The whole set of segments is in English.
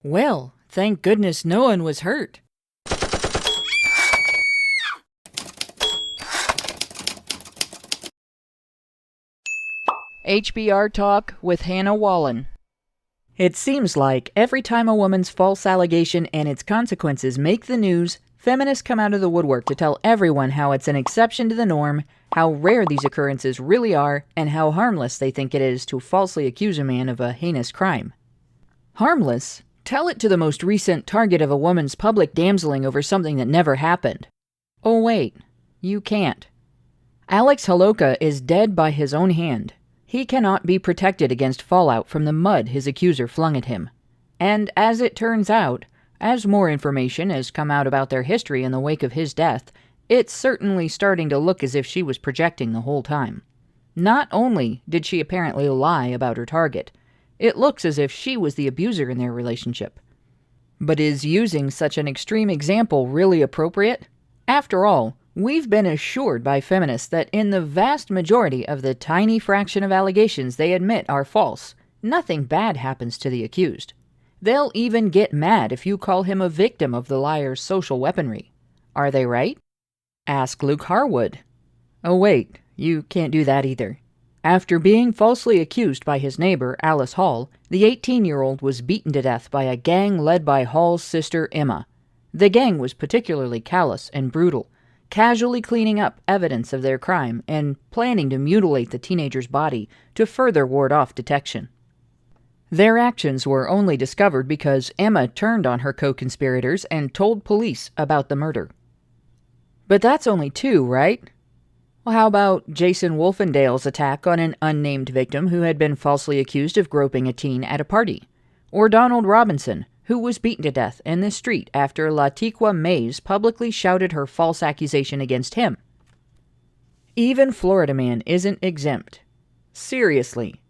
Well, thank goodness no one was hurt. HBR Talk with Hannah Wallen. It seems like every time a woman's false allegation and its consequences make the news, feminists come out of the woodwork to tell everyone how it's an exception to the norm, how rare these occurrences really are, and how harmless they think it is to falsely accuse a man of a heinous crime. Harmless? Tell it to the most recent target of a woman's public damseling over something that never happened. Oh wait, you can't. Alex Holoka is dead by his own hand. He cannot be protected against fallout from the mud his accuser flung at him. And as it turns out, as more information has come out about their history in the wake of his death, it's certainly starting to look as if she was projecting the whole time. Not only did she apparently lie about her target, it looks as if she was the abuser in their relationship. But is using such an extreme example really appropriate? After all, we've been assured by feminists that in the vast majority of the tiny fraction of allegations they admit are false, nothing bad happens to the accused. They'll even get mad if you call him a victim of the liar's social weaponry. Are they right? Ask Luke Harwood. Oh wait, you can't do that either. After being falsely accused by his neighbor, Alice Hall, the 18-year-old was beaten to death by a gang led by Hall's sister, Emma. The gang was particularly callous and brutal, casually cleaning up evidence of their crime and planning to mutilate the teenager's body to further ward off detection. Their actions were only discovered because Emma turned on her co-conspirators and told police about the murder. But that's only two, right? Well, how about Jason Wolfendale's attack on an unnamed victim who had been falsely accused of groping a teen at a party? Or Donald Robinson, who was beaten to death in the street after Latiqua Mays publicly shouted her false accusation against him? Even Florida Man isn't exempt. Seriously.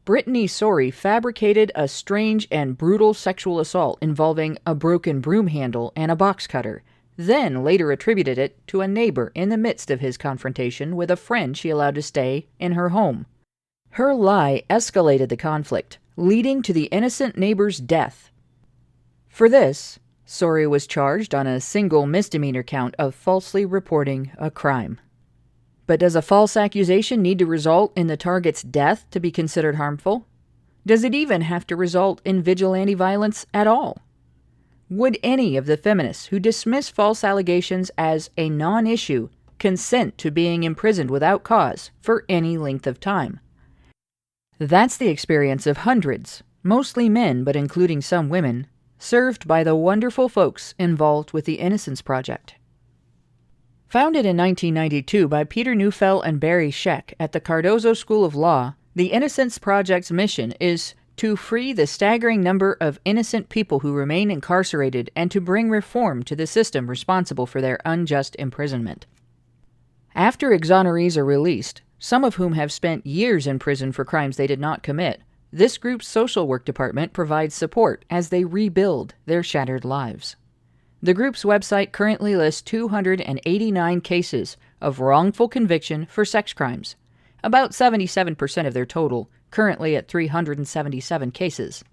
Brittany Sorey fabricated a strange and brutal sexual assault involving a broken broom handle and a box cutter, then later attributed it to a neighbor in the midst of his confrontation with a friend she allowed to stay in her home. Her lie escalated the conflict, leading to the innocent neighbor's death. For this, Sorey was charged on a single misdemeanor count of falsely reporting a crime. But does a false accusation need to result in the target's death to be considered harmful? Does it even have to result in vigilante violence at all? Would any of the feminists who dismiss false allegations as a non-issue consent to being imprisoned without cause for any length of time? That's the experience of hundreds, mostly men but including some women, served by the wonderful folks involved with the Innocence Project. Founded in 1992 by Peter Neufeld and Barry Scheck at the Cardozo School of Law, the Innocence Project's mission is to free the staggering number of innocent people who remain incarcerated and to bring reform to the system responsible for their unjust imprisonment. After exonerees are released, some of whom have spent years in prison for crimes they did not commit, this group's social work department provides support as they rebuild their shattered lives. The group's website currently lists 289 cases of wrongful conviction for sex crimes, about 77% of their total, currently at 377 cases.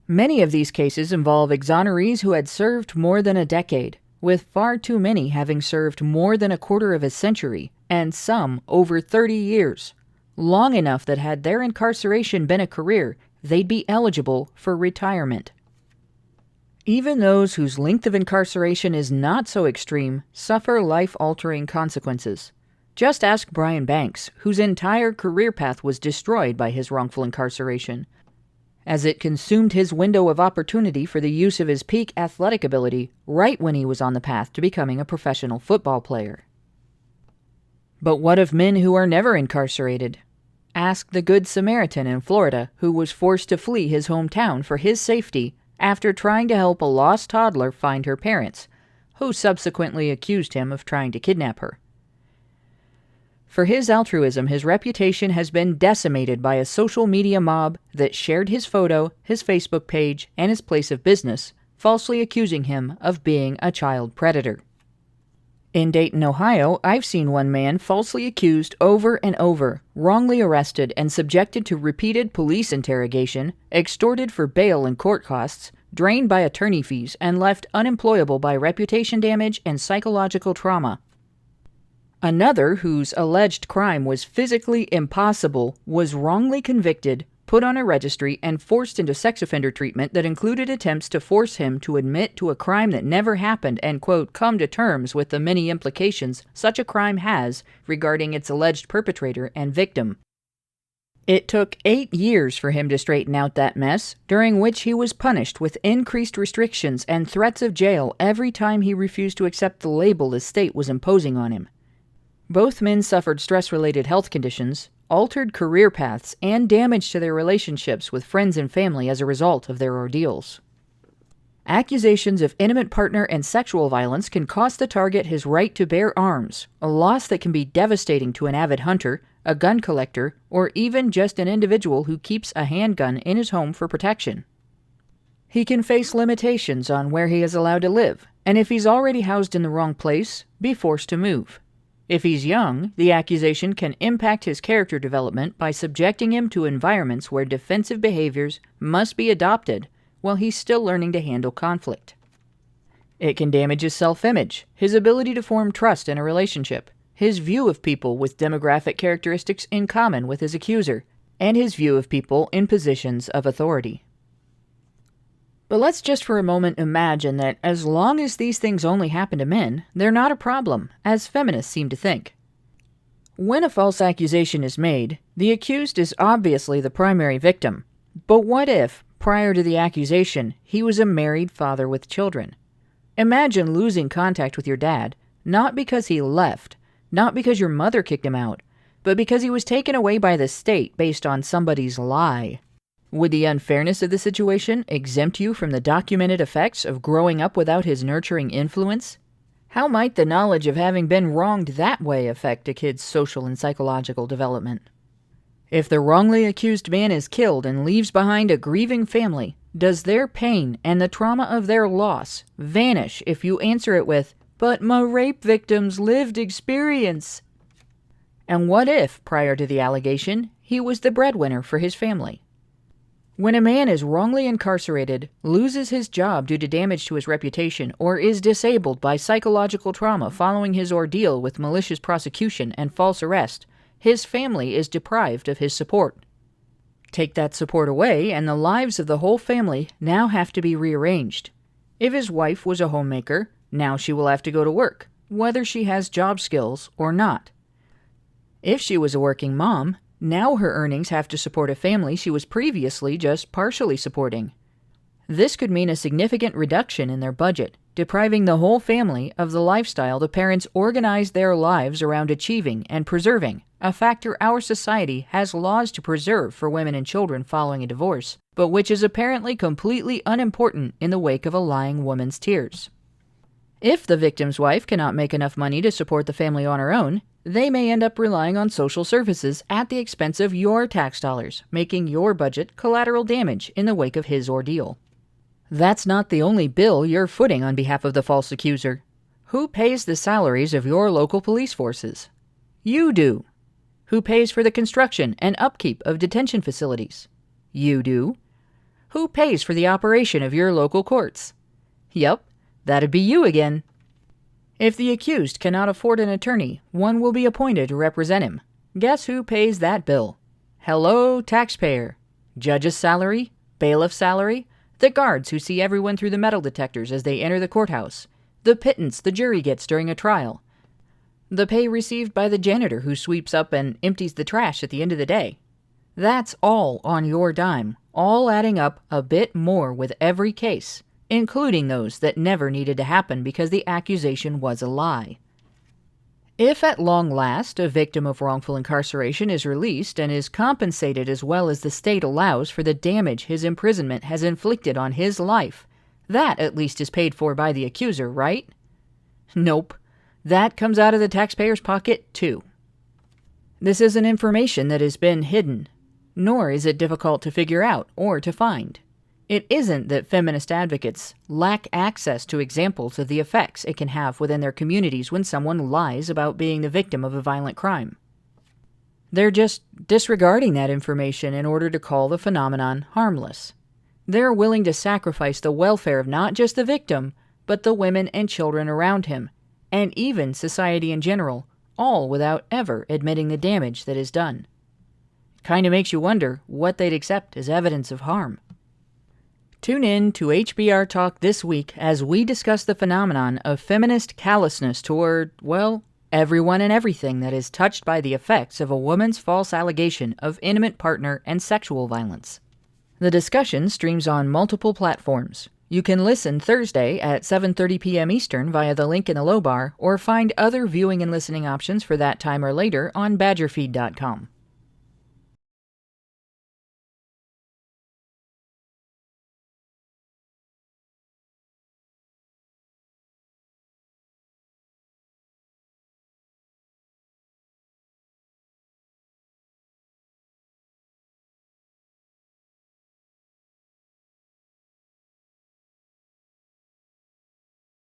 Many of these cases involve exonerees who had served more than a decade, with far too many having served more than a quarter of a century, and some over 30 years, long enough that had their incarceration been a career, they'd be eligible for retirement. Even those whose length of incarceration is not so extreme suffer life-altering consequences. Just ask Brian Banks, whose entire career path was destroyed by his wrongful incarceration, as it consumed his window of opportunity for the use of his peak athletic ability right when he was on the path to becoming a professional football player. But what of men who are never incarcerated? Ask the Good Samaritan in Florida, who was forced to flee his hometown for his safety after trying to help a lost toddler find her parents, who subsequently accused him of trying to kidnap her. For his altruism, his reputation has been decimated by a social media mob that shared his photo, his Facebook page, and his place of business, falsely accusing him of being a child predator. In Dayton, Ohio, I've seen one man falsely accused over and over, wrongly arrested and subjected to repeated police interrogation, extorted for bail and court costs, drained by attorney fees, and left unemployable by reputation damage and psychological trauma. Another, whose alleged crime was physically impossible, was wrongly convicted, put on a registry, and forced into sex offender treatment that included attempts to force him to admit to a crime that never happened and, quote, come to terms with the many implications such a crime has regarding its alleged perpetrator and victim. It took 8 years for him to straighten out that mess, during which he was punished with increased restrictions and threats of jail every time he refused to accept the label the state was imposing on him. Both men suffered stress-related health conditions, altered career paths, and damage to their relationships with friends and family as a result of their ordeals. Accusations of intimate partner and sexual violence can cost the target his right to bear arms, a loss that can be devastating to an avid hunter, a gun collector, or even just an individual who keeps a handgun in his home for protection. He can face limitations on where he is allowed to live, and if he's already housed in the wrong place, be forced to move. If he's young, the accusation can impact his character development by subjecting him to environments where defensive behaviors must be adopted while he's still learning to handle conflict. It can damage his self-image, his ability to form trust in a relationship, his view of people with demographic characteristics in common with his accuser, and his view of people in positions of authority. But let's just for a moment imagine that as long as these things only happen to men, they're not a problem, as feminists seem to think. When a false accusation is made, the accused is obviously the primary victim. But what if, prior to the accusation, he was a married father with children? Imagine losing contact with your dad, not because he left, not because your mother kicked him out, but because he was taken away by the state based on somebody's lie. Would the unfairness of the situation exempt you from the documented effects of growing up without his nurturing influence? How might the knowledge of having been wronged that way affect a kid's social and psychological development? If the wrongly accused man is killed and leaves behind a grieving family, does their pain and the trauma of their loss vanish if you answer it with, "But my rape victim's lived experience"? And what if, prior to the allegation, he was the breadwinner for his family? When a man is wrongly incarcerated, loses his job due to damage to his reputation, or is disabled by psychological trauma following his ordeal with malicious prosecution and false arrest, his family is deprived of his support. Take that support away, and the lives of the whole family now have to be rearranged. If his wife was a homemaker, now she will have to go to work, whether she has job skills or not. If she was a working mom, now her earnings have to support a family she was previously just partially supporting. This could mean a significant reduction in their budget, depriving the whole family of the lifestyle the parents organized their lives around achieving and preserving, a factor our society has laws to preserve for women and children following a divorce, but which is apparently completely unimportant in the wake of a lying woman's tears. If the victim's wife cannot make enough money to support the family on her own, they may end up relying on social services at the expense of your tax dollars, making your budget collateral damage in the wake of his ordeal. That's not the only bill you're footing on behalf of the false accuser. Who pays the salaries of your local police forces? You do. Who pays for the construction and upkeep of detention facilities? You do. Who pays for the operation of your local courts? Yup, that'd be you again. If the accused cannot afford an attorney, one will be appointed to represent him. Guess who pays that bill? Hello, taxpayer. Judge's salary? Bailiff's salary? The guards who see everyone through the metal detectors as they enter the courthouse? The pittance the jury gets during a trial? The pay received by the janitor who sweeps up and empties the trash at the end of the day? That's all on your dime, all adding up a bit more with every case, including those that never needed to happen because the accusation was a lie. If at long last a victim of wrongful incarceration is released and is compensated as well as the state allows for the damage his imprisonment has inflicted on his life, that at least is paid for by the accuser, right? Nope. That comes out of the taxpayer's pocket, too. This isn't information that has been hidden, nor is it difficult to figure out or to find. It isn't that feminist advocates lack access to examples of the effects it can have within their communities when someone lies about being the victim of a violent crime. They're just disregarding that information in order to call the phenomenon harmless. They're willing to sacrifice the welfare of not just the victim, but the women and children around him, and even society in general, all without ever admitting the damage that is done. It kind of makes you wonder what they'd accept as evidence of harm. Tune in to HBR Talk this week as we discuss the phenomenon of feminist callousness toward, well, everyone and everything that is touched by the effects of a woman's false allegation of intimate partner and sexual violence. The discussion streams on multiple platforms. You can listen Thursday at 7:30 p.m. Eastern via the link in the low bar, or find other viewing and listening options for that time or later on badgerfeed.com.